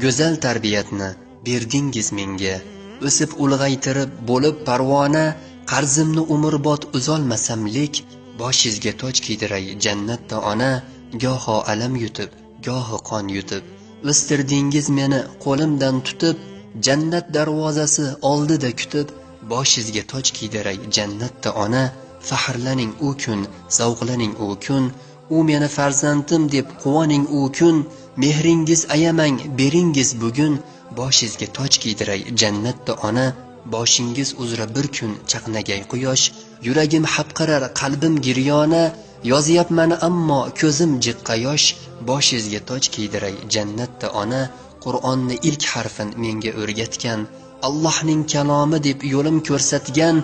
Go'zal tarbiyatni berdingiz menga, o'sib ulg'aytirib bo'lib parvona, qarzimni umrbod uzolmasam lek, boshingizga toj kiydiray jannatda ona, goho alam yutib, goho qon yutib, o'stirdingiz meni qo'limdan tutib, jannat darvozasi oldida kutib, boshingizga toj kiydiray jannatda ona, faxrlaning u kun, zavqlaning u kun, u meni farzandim deb quvoning u kun, mehringiz ayamang beringiz bugun, boshingizga toj kiydiray jannatda ona, boshingiz uzra bir kun chaqnagay quyosh, yuragim hapqirar qalbim giryona, yozyapman ammo ko'zim jiqqa yosh, boshingizga toj kiydiray jannatda ona, Qur'onni ilk harfin menga o'rgatgan, Allohning kalomi deb yo'lim ko'rsatgan,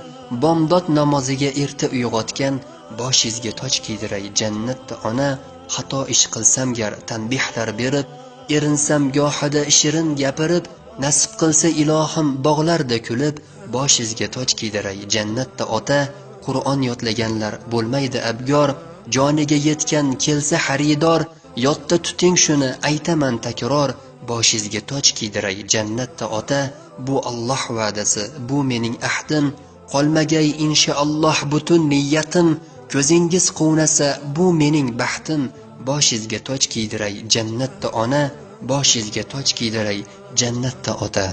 bomdod namoziga erta uyg'otgan, boshingizga toj kiydiray jannatda ona, xato ish qilsam gar tanbihlar berib, erinsam gohida shirin gapirib, nasib qilsa ilohim bog'larda kulib, boshingizga toj kiydiray jannatda ota, Qur'on yodlaganlar bo'lmaydi abgor, joniga yetgan kelsa xaridor, yodda tuting shuni aytaman takror, boshingizga toj kiydiray jannatda ota, bu Alloh va'dasi, bu mening ahdim, qolmagay inshaalloh butun niyatim, ko'zingiz quvnasa bu mening baxtim, boshingizga toj kiydiray jannatda ona, boshingizga toj kiydiray jannatda ota.